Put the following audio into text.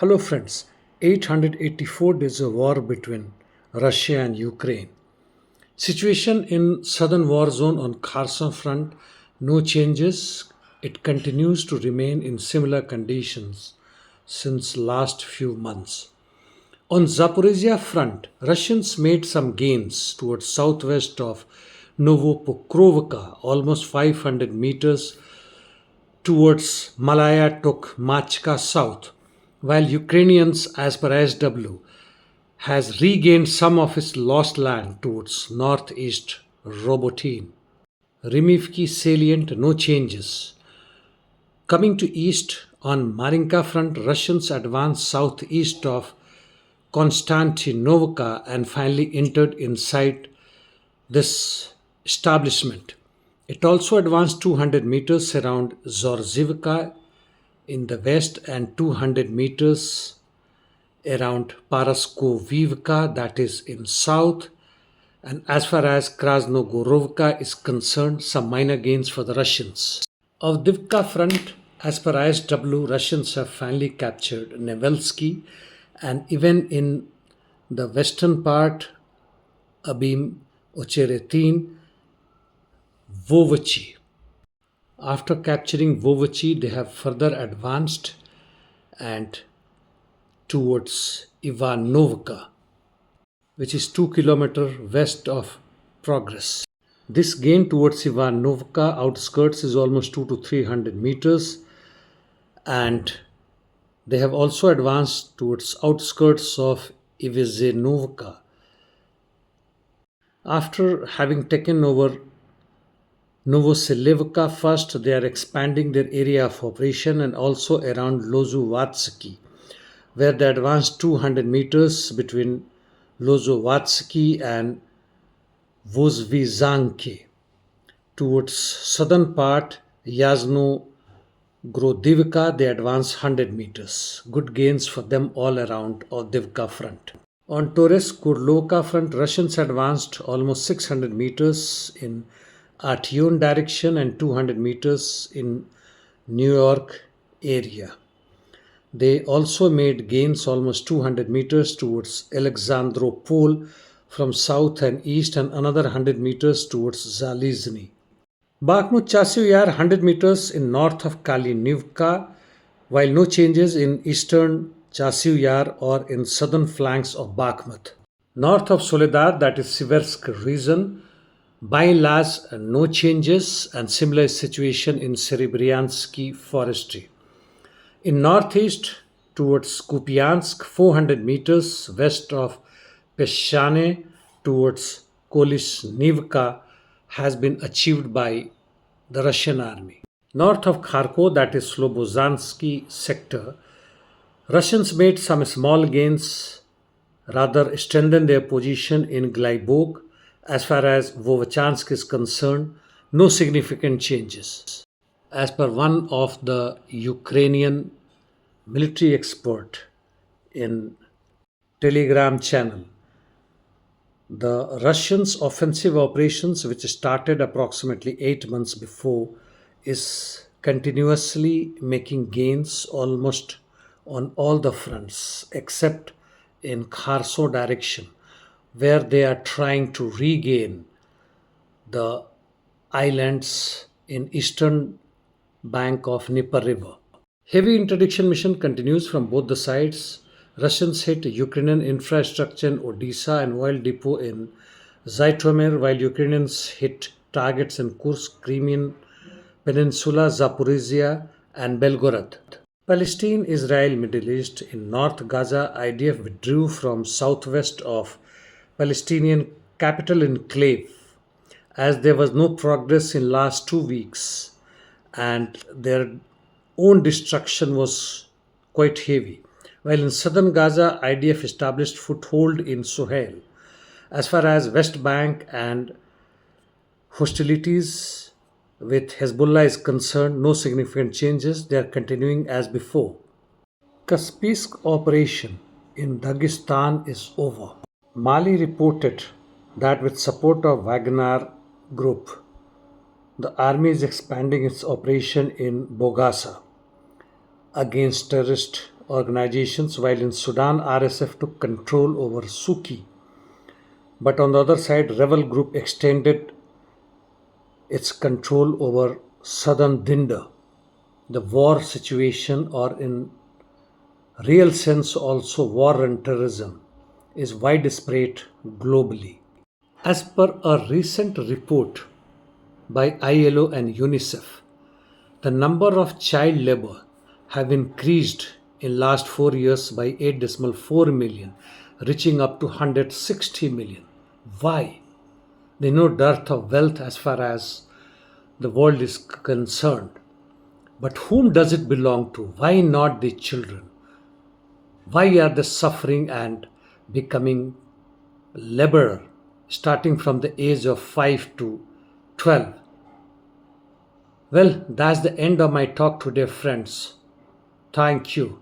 Hello friends, 884 days of war between Russia and Ukraine. Situation in southern war zone on Kherson front, no changes. It continues to remain in similar conditions since last few months. On Zaporizhia front, Russians made some gains towards southwest of Novopokrovka, almost 500 meters towards Malaya Tokmachka south, while Ukrainians, as per SW, has regained some of its lost land towards northeast Robotin. Rimivki salient, no changes. Coming to east, on Marinka front, Russians advanced southeast of Konstantinovka and finally entered inside this establishment. It also advanced 200 meters around Zorzivka in the west and 200 meters around Paraskovivka, that is in south. And as far as Krasnogorovka is concerned, some minor gains for the Russians. Avdiivka front, as per ISW, Russians have finally captured Nevelskoe, and even in the western part, Abim Ocheretin, Vovche. After capturing Vovche, they have further advanced and towards Ivanovka, which is 2 kilometers west of Progress. This gain towards Ivanovka outskirts is almost 2 to 300 meters, and they have also advanced towards outskirts of Ivezenovka. After having taken over Novoselivka first, they are expanding their area of operation and also around Lozovatsky, where they advanced 200 meters between Lozovatsky and Vovchansk. Towards southern part, Yasno Grodivka, they advanced 100 meters. Good gains for them all around Avdiivka front. On Toretsk Kupyansk front, Russians advanced almost 600 meters in Artyom direction and 200 meters in New York area. They also made gains almost 200 meters towards Alexandropol from south and east and another 100 meters towards Zalizny. Bakhmut Chasiv Yar 100 meters in north of Kalinivka, while no changes in eastern Chasiv Yar or in southern flanks of Bakhmut. North of Soledar, that is Seversk region, by and large, no changes, and similar situation in Serebryansky forestry. In northeast towards Kupyansk, 400 meters west of Peshane towards Kolisnivka has been achieved by the Russian army. North of Kharkov, that is Slobozansky sector, Russians made some small gains, rather strengthened their position in Glyboke. As far as Vovchansk is concerned, no significant changes. As per one of the Ukrainian military expert in Telegram channel, the Russians' offensive operations, which started approximately 8 months before, is continuously making gains almost on all the fronts except in Kherson direction, where they are trying to regain the islands in eastern bank of Dnieper River. Heavy interdiction mission continues from both the sides. Russians hit Ukrainian infrastructure in Odessa and oil depot in Zhytomyr, while Ukrainians hit targets in Kursk, Crimean Peninsula, Zaporizhia, and Belgorod. Palestine Israel Middle East, in North Gaza, IDF withdrew from southwest of Palestinian capital enclave as there was no progress in last 2 weeks and their own destruction was quite heavy. While in southern Gaza, IDF established foothold in Sohail. As far as West Bank and hostilities with Hezbollah is concerned, no significant changes. They are continuing as before. Kaspiysk operation in Dagestan is over. Mali reported that with support of Wagner Group, the army is expanding its operation in Bogasa against terrorist organizations, while in Sudan, RSF took control over Suki. But on the other side, rebel group extended its control over southern Dinda. The war situation, or in real sense also war and terrorism, is widespread globally. As per a recent report by ILO and UNICEF, the number of child labor have increased in last 4 years by 8.4 million, reaching up to 160 million. Why? There is no dearth of wealth as far as the world is concerned. But whom does it belong to? Why not the children? Why are they suffering and becoming laborer starting from the age of 5 to 12? Well, that's the end of my talk today, friends. Thank you.